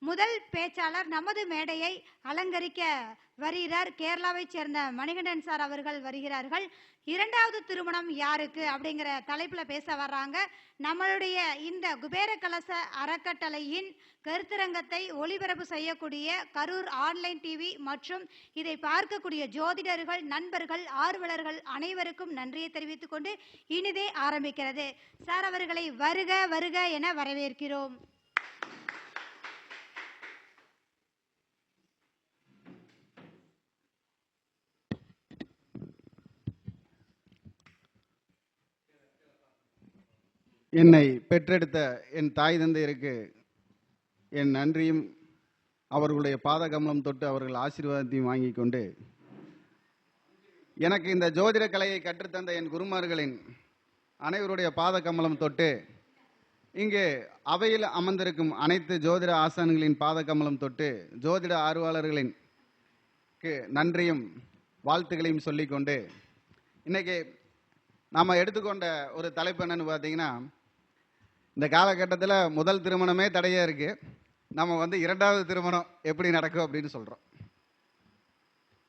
முதல் பேச்சாளர் நமது மேடையை அலங்கரிக்க வருகிறார். கேரளாவைச் சேர்ந்த மணிகண்டன் சார் அவர்கள் வருகிறார்கள். இரண்டாவது திருமணம் யாருக்கு அப்படிங்கிற தலைப்புல பேச வர்றாங்க. நம்மளுடைய இந்த குபேர கலச அறக்கட்டளையின் கருத்தரங்கத்தை ஒளிபரப்பு செய்யக்கூடிய கரூர் ஆன்லைன் டிவி மற்றும் இதை பார்க்கக்கூடிய ஜோதிடர்கள், நண்பர்கள், ஆர்வலர்கள் அனைவருக்கும் நன்றியை தெரிவித்துக் கொண்டு இனிதே ஆரம்பிக்கிறது. சார் அவர்களை வருக வருக என வரவேற்கிறோம். என்னை பெற்றெடுத்த என் தாய் தந்தையருக்கு என் நன்றியும் அவர்களுடைய பாத கமலம் தொட்டு அவர்கள் ஆசீர்வாதத்தையும் வாங்கி கொண்டு எனக்கு இந்த ஜோதிட கலையை கற்றுத்தந்த என் குருமார்களின் அனைவருடைய பாத கமலம் தொட்டு இங்கு அவையில் அமர்ந்திருக்கும் அனைத்து ஜோதிட ஆசான்களின் பாத கமலம் தொட்டு ஜோதிட ஆர்வலர்களின் நன்றியும் வாழ்த்துக்களையும் சொல்லிக்கொண்டு இன்னைக்கு நாம் எடுத்துக்கொண்ட ஒரு தலைப்பு என்னன்னு பார்த்தீங்கன்னா, இந்த காலகட்டத்தில் முதல் திருமணமே தடையாக இருக்குது. நம்ம இரண்டாவது திருமணம் எப்படி நடக்கும் அப்படின்னு சொல்கிறோம்.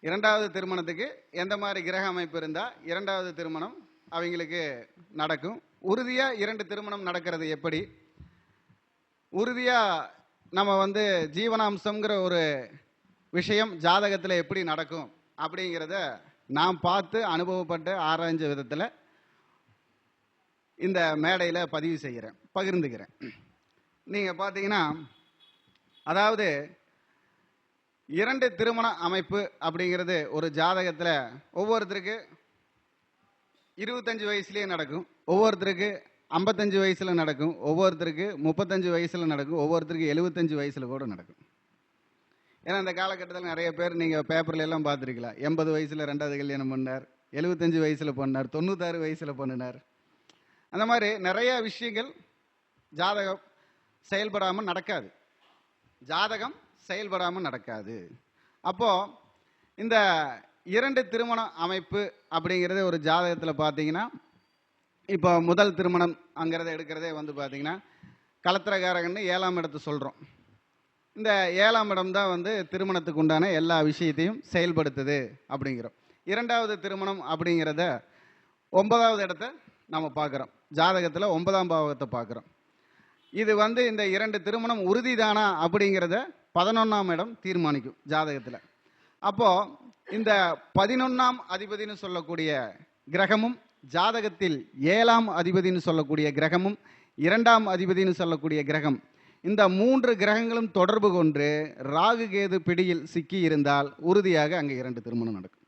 இரண்டாவது திருமணத்துக்கு எந்த மாதிரி கிரக அமைப்பு இருந்தால் இரண்டாவது திருமணம் அவங்களுக்கு நடக்கும், உறுதியாக இரண்டு திருமணம் நடக்கிறது எப்படி, உறுதியாக நம்ம ஜீவனாம்சங்கிற ஒரு விஷயம் ஜாதகத்தில் எப்படி நடக்கும் அப்படிங்கிறத நான் பார்த்து அனுபவப்பட்டு ஆராய்ஞ்ச விதத்தில் இந்த மேடையில் பதிவு செய்கிறேன், பகிர்ந்துக்கிறேன். நீங்கள் பார்த்தீங்கன்னா, அதாவது இரண்டு திருமண அமைப்பு அப்படிங்கிறது ஒரு ஜாதகத்தில் ஒவ்வொருத்தருக்கு 25 வயசுலேயே நடக்கும், ஒவ்வொருத்தருக்கு 55 வயசில் நடக்கும், ஒவ்வொருத்தருக்கு 35 வயசில் நடக்கும், ஒவ்வொருத்தருக்கு 75 வயசில் கூட நடக்கும். ஏன்னா இந்த காலகட்டத்தில் நிறைய பேர் நீங்கள் பேப்பர்ல எல்லாம் பார்த்துருக்கலாம், 80 வயசில் ரெண்டாவது கல்யாணம் பண்ணார், 75 வயசில் பண்ணார், 96 வயசில் பண்ணினார். அந்த மாதிரி நிறைய விஷயங்கள் ஜாதகம் செயல்படாமல் நடக்காது, ஜாதகம் செயல்படாமல் நடக்காது. அப்போது இந்த இரண்டு திருமண அமைப்பு அப்படிங்கிறது ஒரு ஜாதகத்தில் பார்த்தீங்கன்னா, இப்போ முதல் திருமணம் அங்கிறத எடுக்கிறதே பார்த்தீங்கன்னா கலத்திரகாரகன்னு 7ஆம் இடத்தை சொல்கிறோம். இந்த 7ஆம் இடம் தான் திருமணத்துக்கு உண்டான எல்லா விஷயத்தையும் செயல்படுத்துது அப்படிங்கிறோம். இரண்டாவது திருமணம் அப்படிங்கிறத 9வது இடத்தை நம்ம பார்க்குறோம், ஜாதகத்தில் 9ஆம் பாவகத்தை பார்க்குறோம். இது இந்த இரண்டு திருமணம் உறுதிதானா அப்படிங்கிறத 11ஆம் இடம் தீர்மானிக்கும் ஜாதகத்தில். அப்போது இந்த 11ஆம் அதிபதினு சொல்லக்கூடிய கிரகமும் ஜாதகத்தில் 7ஆம் அதிபதினு சொல்லக்கூடிய கிரகமும் 2ஆம் அதிபதினு சொல்லக்கூடிய கிரகம், இந்த 3 கிரகங்களும் தொடர்பு கொண்டு ராகு கேது பிடியில் சிக்கி இருந்தால் உறுதியாக அங்கே இரண்டு திருமணம் நடக்கும்.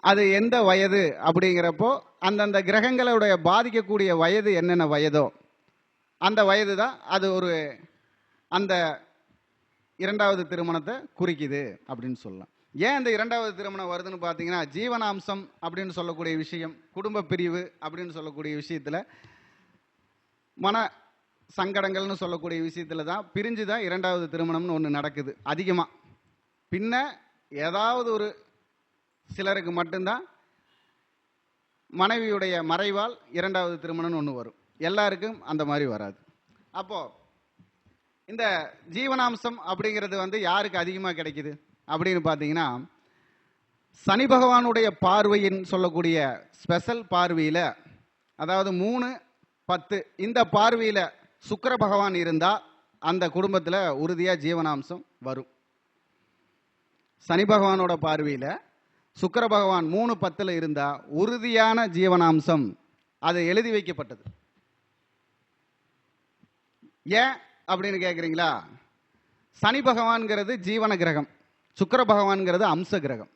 அது எந்த வயது அப்படிங்கிறப்போ அந்தந்த கிரகங்களுடைய பாதிக்கக்கூடிய வயது என்னென்ன வயதோ அந்த வயது தான் அது ஒரு அந்த இரண்டாவது திருமணத்தை குறிக்குது அப்படின்னு சொல்லலாம். ஏன் இந்த இரண்டாவது திருமணம் வருதுன்னு பார்த்தீங்கன்னா, ஜீவனாம்சம் அப்படின்னு சொல்லக்கூடிய விஷயம், குடும்ப பிரிவு அப்படின்னு சொல்லக்கூடிய விஷயத்தில், மன சங்கடங்கள்னு சொல்லக்கூடிய விஷயத்தில் தான் பிரிஞ்சு தான் இரண்டாவது திருமணம்னு ஒன்று நடக்குது அதிகமாக. பின்ன ஏதாவது ஒரு சிலருக்கு மட்டும்தான் மனைவியுடைய மறைவால் இரண்டாவது திருமணம்னு ஒன்று வரும், எல்லாருக்கும் அந்த மாதிரி வராது. அப்போது இந்த ஜீவனாம்சம் அப்படிங்கிறது யாருக்கு அதிகமாக கிடைக்குது அப்படின்னு பார்த்தீங்கன்னா, சனி பகவானுடைய பார்வையின் சொல்லக்கூடிய ஸ்பெஷல் பார்வையில், அதாவது 3-10 இந்த பார்வையில் சுக்கிர பகவான் இருந்தால் அந்த குடும்பத்தில் உறுதியாக ஜீவனாம்சம் வரும். சனி பகவானோட பார்வையில் சுக்கிர பகவான் 3-10 இருந்தால் உறுதியான ஜீவனாம்சம், அது எழுதி வைக்கப்பட்டது. ஏன் அப்படின்னு கேட்குறீங்களா? சனி பகவான்கிறது ஜீவன கிரகம், சுக்கிர பகவான்கிறது அம்ச கிரகம்.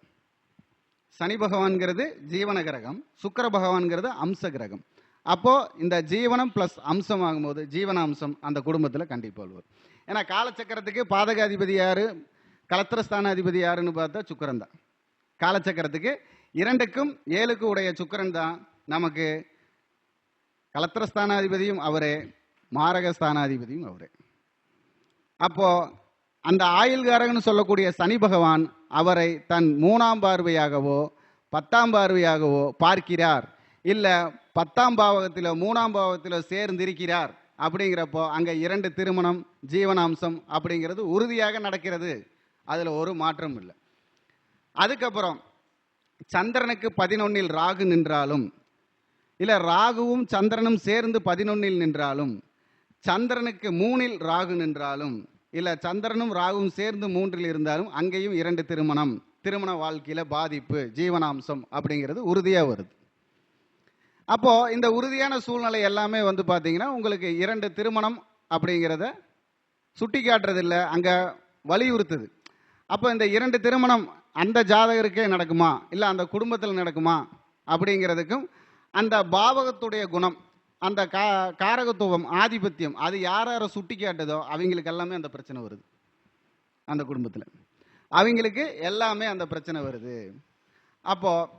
சனி பகவான்கிறது ஜீவன கிரகம், சுக்கிர பகவான்கிறது அம்ச கிரகம். அப்போது இந்த ஜீவனம் ப்ளஸ் அம்சம் ஆகும்போது ஜீவனாம்சம் அந்த குடும்பத்தில் கண்டிப்பாக வரும். ஏன்னா காலச்சக்கரத்துக்கு பாதகாதிபதி யார், கலத்திரஸ்தான அதிபதி யாருன்னு பார்த்தா சுக்கிரன் தான். காலச்சக்கரத்துக்கு 2க்கும் 7க்கும் உடைய சுக்கிரன் தான் நமக்கு கலத்திரஸ்தானாதிபதியும் அவரே, மாரகஸ்தானாதிபதியும் அவரே. அப்போ அந்த ஆயுள்காரகன்னு சொல்லக்கூடிய சனி பகவான் அவரை தன் 3ஆம் பார்வையாகவோ 10ஆம் பார்வையாகவோ பார்க்கிறார், இல்லை 10ஆம் பாவகத்தில் 3ஆம் பாவத்தில் சேர்ந்திருக்கிறார் அப்படிங்கிறப்போ அங்கே 2 திருமணம் ஜீவனாம்சம் அப்படிங்கிறது உறுதியாக நடக்கிறது. அதில் ஒரு மாற்றம் இல்லை. அதுக்கப்புறம் சந்திரனுக்கு 11ல் ராகு நின்றாலும், இல்லை ராகுவும் சந்திரனும் சேர்ந்து 11ல் நின்றாலும், சந்திரனுக்கு 3ல் ராகு நின்றாலும், இல்லை சந்திரனும் ராகுவும் சேர்ந்து 3ல் இருந்தாலும் அங்கேயும் 2 திருமணம், திருமண வாழ்க்கையில் பாதிப்பு, ஜீவனாம்சம் அப்படிங்கிறது உறுதியாக வருது. அப்போது இந்த உறுதியான சூழ்நிலை எல்லாமே வந்து பார்த்தீங்கன்னா உங்களுக்கு 2 திருமணம் அப்படிங்கிறத சுட்டி காட்டுறதில்லை, அங்கே வலியுறுத்துது. அப்போ இந்த 2 திருமணம் அந்த ஜாதகருக்கே நடக்குமா, இல்லை அந்த குடும்பத்தில் நடக்குமா அப்படிங்கிறதுக்கும் அந்த பாவகத்துடைய குணம், அந்த காரகத்துவம், ஆதிபத்தியம், அது யார் யாரை சுட்டி காட்டுதோ அவங்களுக்கு எல்லாமே அந்த பிரச்சனை வருது. அந்த குடும்பத்தில் அவங்களுக்கு எல்லாமே அந்த பிரச்சனை வருது. அப்போது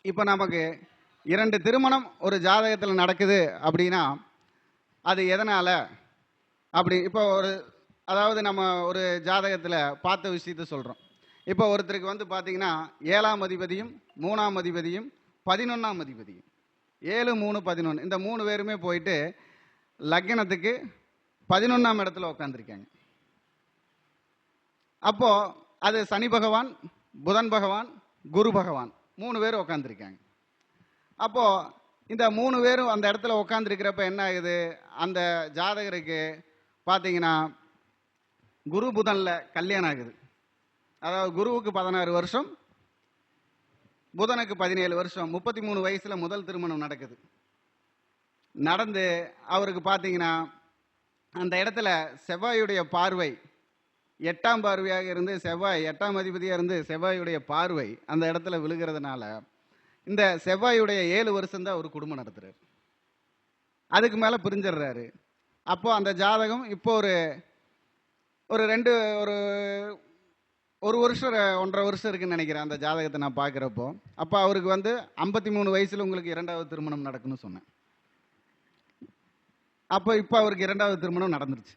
இப்போ நமக்கு 2 திருமணம் ஒரு ஜாதகத்தில் நடக்குது அப்படின்னா அது எதனால் அப்படி, இப்போ அதாவது நம்ம ஒரு ஜாதகத்தில் பார்த்த விஷயத்த சொல்கிறோம். இப்போ ஒருத்தருக்கு வந்து பார்த்தீங்கன்னா 7ஆம் அதிபதியும் 3ஆம் அதிபதியும் 11ஆம் அதிபதியும், 7, 3, 11 இந்த 3 பேருமே போயிட்டு லக்னத்துக்கு 11ஆம் இடத்துல உட்காந்துருக்காங்க. அப்போ அது சனி பகவான், புதன் பகவான், குரு பகவான் 3 பேர் உட்காந்துருக்காங்க. அப்போ இந்த 3 பேரும் அந்த இடத்துல உட்காந்துருக்கிறப்ப என்ன ஆகுது, அந்த ஜாதகருக்கு பார்த்தீங்கன்னா குரு புதன்ல கல்யாணம் ஆகுது. அதாவது குருவுக்கு 16 வருஷம், புதனுக்கு 17 வருஷம், 33 வயசுல முதல் திருமணம் நடக்குது. நடந்து அவருக்கு பார்த்தீங்கன்னா அந்த இடத்துல செவ்வாயுடைய பார்வை 8ஆம் பார்வையாக இருந்து, செவ்வாய் 8ஆம் அதிபதியாக இருந்து செவ்வாயுடைய பார்வை அந்த இடத்துல விழுகிறதுனால இந்த செவ்வாயுடைய 7 வருஷம்தான் ஒரு குடும்பம் நடத்துறாரு. அதுக்கு மேலே பிரிஞ்சிடுறாரு. அப்போ அந்த ஜாதகம் இப்போ ஒரு வருஷம் 1.5 வருஷம் இருக்குன்னு நினைக்கிறேன் அந்த ஜாதகத்தை நான் பார்க்குறப்போ. அப்போ அவருக்கு வந்து 53 வயசில் உங்களுக்கு 2வது திருமணம் நடக்குன்னு சொன்னேன். அப்போ இப்போ அவருக்கு 2வது திருமணம் நடந்துருச்சு.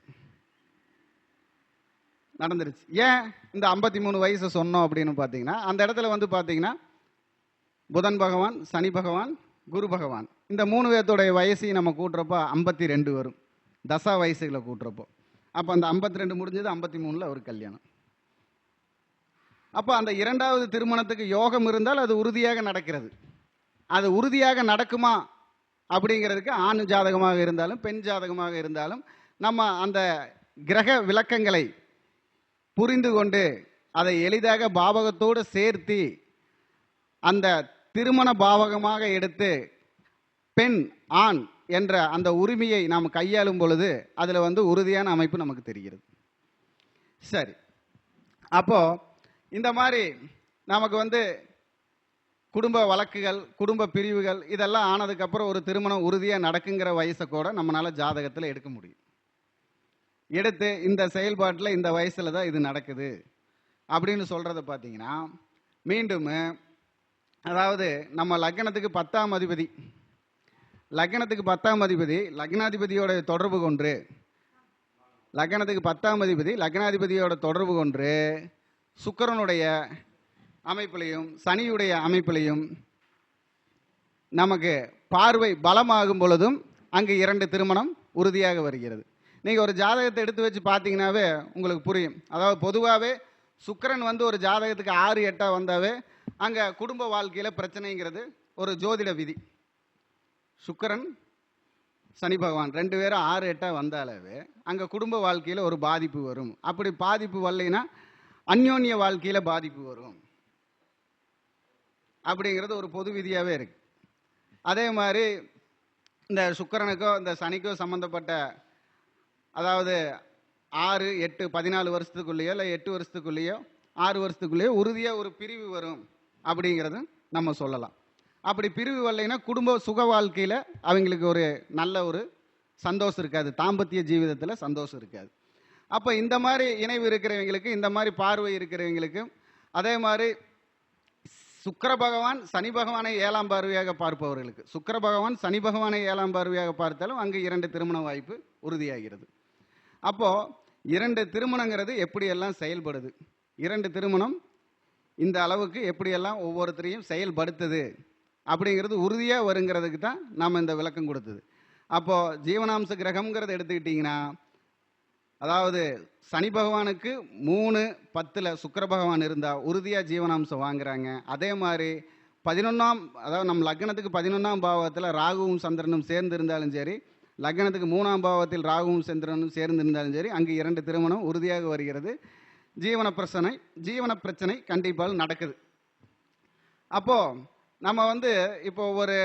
ஏன் இந்த 53 வயசு சொன்னோம் அப்படின்னு பார்த்தீங்கன்னா, அந்த இடத்துல வந்து பார்த்தீங்கன்னா புதன் பகவான், சனி பகவான், குரு பகவான் இந்த 3 பேர்த்தோடைய வயசையும் நம்ம கூட்டுறப்போ 52 வரும், தசா வயசுகளை கூட்டுறப்போ. அப்போ அந்த 52 முடிஞ்சது, 53ல் ஒரு கல்யாணம். அப்போ அந்த 2வது திருமணத்துக்கு யோகம் இருந்தால் அது உறுதியாக நடக்கிறது. அது உறுதியாக நடக்குமா அப்படிங்கிறதுக்கு ஆண் ஜாதகமாக இருந்தாலும் பெண் ஜாதகமாக இருந்தாலும் நம்ம அந்த கிரக விளக்கங்களை புரிந்து கொண்டு அதை எளிதாக பாவகத்தோடு சேர்த்து அந்த திருமண பாவகமாக எடுத்து பெண் ஆண் என்ற அந்த உரிமையை நாம் கையாளும் பொழுது அதில் வந்து உறுதியான அமைப்பு நமக்கு தெரிகிறது. சரி, அப்போ இந்த மாதிரி நமக்கு வந்து குடும்ப வழக்குகள், குடும்ப பிரிவுகள் இதெல்லாம் ஆனதுக்கப்புறம் ஒரு திருமணம் உறுதியாக நடக்குங்கிற வயசை கூட நம்மளால் ஜாதகத்தில் எடுக்க முடியும். எடுத்து இந்த செயல்பாட்டில் இந்த வயசில் தான் இது நடக்குது அப்படின்னு சொல்கிறத பார்த்தீங்கன்னா, மீண்டும் அதாவது நம்ம லக்னத்துக்கு 10ஆம் அதிபதி, லக்னத்துக்கு 10ஆம் அதிபதி லக்னாதிபதியோட தொடர்பு கொண்டு, லக்னத்துக்கு 10ஆம் அதிபதி லக்னாதிபதியோட தொடர்பு கொண்டு சுக்கிரனுடைய அமைப்பிலையும் சனியுடைய அமைப்பிலையும் நமக்கு பார்வை பலமாகும் பொழுதும் அங்கு 2 திருமணம் உறுதியாக வருகிறது. நீங்கள் ஒரு ஜாதகத்தை எடுத்து வச்சு பார்த்தீங்கன்னாவே உங்களுக்கு புரியும். அதாவது பொதுவாகவே சுக்கிரன் வந்து ஒரு ஜாதகத்துக்கு 6, 8 வந்தாவே அங்கே குடும்ப வாழ்க்கையில் பிரச்சனைங்கிறது ஒரு ஜோதிட விதி. சுக்கிரன் சனி பகவான் 2 பேரும் 6, 8 வந்தாலே அங்கே குடும்ப வாழ்க்கையில் ஒரு பாதிப்பு வரும். அப்படி பாதிப்பு வரலைன்னா அந்யோன்ய வாழ்க்கையில் பாதிப்பு வரும் அப்படிங்கிறது ஒரு பொது விதியாகவே இருக்கு. அதே மாதிரி இந்த சுக்கிரனுக்கோ இந்த சனிக்கோ சம்மந்தப்பட்ட, அதாவது 6, 8, 14 வருஷத்துக்குள்ளேயோ இல்லை 8 வருஷத்துக்குள்ளேயோ 6 வருஷத்துக்குள்ளேயோ உறுதியாக ஒரு பிரிவு வரும் அப்படிங்கிறது நம்ம சொல்லலாம். அப்படி பிரிவு வரலைன்னா குடும்ப சுக வாழ்க்கையில் அவங்களுக்கு ஒரு நல்ல ஒரு சந்தோஷம் இருக்காது, தாம்பத்திய ஜீவிதத்தில் சந்தோஷம் இருக்காது. அப்போ இந்த மாதிரி இணைவு இருக்கிறவங்களுக்கு, இந்த மாதிரி பார்வை இருக்கிறவங்களுக்கு, அதே மாதிரி சுக்கிர பகவான் சனி பகவானை 7ஆம் பார்வையாக பார்ப்பவர்களுக்கு, சுக்கிர பகவான் சனி பகவானை 7ஆம் பார்வையாக பார்த்தாலும் அங்கு 2 திருமண வாய்ப்பு உறுதியாகிறது. அப்போது 2 திருமணங்கிறது எப்படியெல்லாம் செயல்படுது, 2 திருமணம் இந்த அளவுக்கு எப்படியெல்லாம் ஒவ்வொருத்தரையும் செயல்படுத்துது அப்படிங்கிறது உறுதியாக வருங்கிறதுக்கு தான் நாம் இந்த விளக்கம் கொடுத்தது. அப்போ ஜீவனாம்ச கிரகம்ங்கிறத எடுத்துக்கிட்டிங்கன்னா, அதாவது சனி பகவானுக்கு 3-10 சுக்கிர பகவான் இருந்தால் உறுதியாக ஜீவனாம்சம் வாங்குறாங்க. அதே மாதிரி 11ஆம், அதாவது நம்ம லக்னத்துக்கு 11ஆம் பாவத்தில் ராகுவும் சந்திரனும் சேர்ந்து இருந்தாலும் சரி, லக்னத்துக்கு 3ஆம் பாவத்தில் ராகுவும் சந்திரனும் சேர்ந்து இருந்தாலும் சரி, அங்கு 2 திருமணம் உறுதியாக வருகிறது. ஜீவன பிரச்சனை கண்டிப்பாக நடக்குது. அப்போது நம்ம வந்து இப்போ ஒரு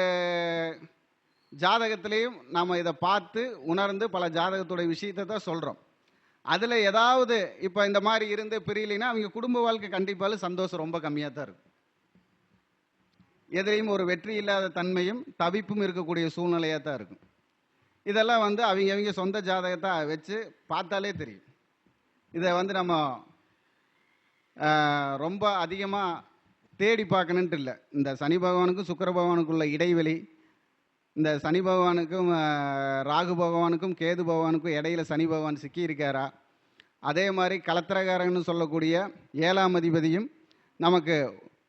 ஜாதகத்திலையும் நம்ம இதை பார்த்து உணர்ந்து பல ஜாதகத்துடைய விஷயத்தை தான் சொல்கிறோம். அதில் ஏதாவது இப்போ இந்த மாதிரி இருந்து பிரியலைன்னா அவங்க குடும்ப வாழ்க்கை கண்டிப்பாக சந்தோஷம் ரொம்ப கம்மியாக தான் இருக்கும். எதிலையும் ஒரு வெற்றி இல்லாத தன்மையும் தவிப்பும் இருக்கக்கூடிய சூழ்நிலையாக தான் இருக்கும். இதெல்லாம் வந்து அவங்க சொந்த ஜாதகத்தை வச்சு பார்த்தாலே தெரியும். இதை வந்து நம்ம ரொம்ப அதிகமாக தேடி பார்க்கணுன்ட்டு இல்லை. இந்த சனி பகவானுக்கும் சுக்கிர பகவானுக்குள்ள இடைவெளி, இந்த சனி பகவானுக்கும் ராகு பகவானுக்கும் கேது பகவானுக்கும் இடையில சனி பகவான் சிக்கி இருக்காரா, அதே மாதிரி கலத்திரகாரன்னு சொல்லக்கூடிய 7ஆம் அதிபதியும் நமக்கு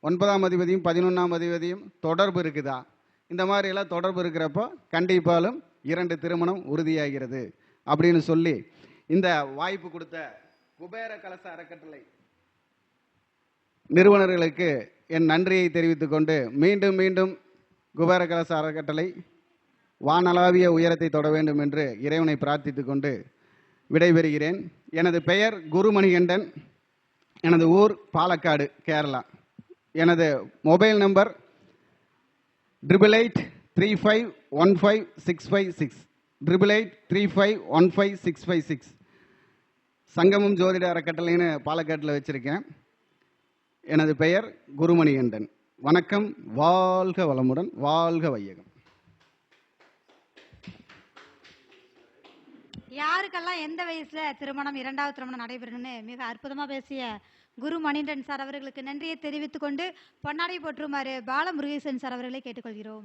9ஆம் அதிபதியும் 11ஆம் அதிபதியும் தொடர்பு இருக்குதா, இந்த மாதிரி எல்லாம் தொடர்பு இருக்கிறப்போ கண்டிப்பாலும் 2 திருமணம் உறுதியாகிறது அப்படின்னு சொல்லி இந்த வாய்ப்பு கொடுத்த குபேர கலச அறக்கட்டளை நிறுவனர்களுக்கு என் நன்றியை தெரிவித்துக் கொண்டு மீண்டும் மீண்டும் குபேர கலச அறக்கட்டளை வானளாவிய உயரத்தை தொட வேண்டும் என்று இறைவனை பிரார்த்தித்துக் கொண்டு விடைபெறுகிறேன். எனது பெயர் குருமணிகண்டன். எனது ஊர் பாலக்காடு, கேரளா. எனது மொபைல் நம்பர் 8883515656 8835155656. சங்கமம் ஜோதிட அறக்கட்டளைன்னு பாலக்காட்டில் வச்சிருக்கேன். எனது பெயர் குருமணிகண்டன். வணக்கம். வாழ்க வளமுடன், வாழ்க வையகம். யாருக்கெல்லாம் எந்த வயசுல திருமணம், 2வது திருமணம் நடைபெறணும்னு மிக அற்புதமா பேசிய குரு மணிகண்டன் சார் அவர்களுக்கு நன்றியை தெரிவித்துக் கொண்டு பொன்னாடை போற்றுமாறு பாலமுருகேசன் சார் அவர்களை கேட்டுக்கொள்கிறோம்.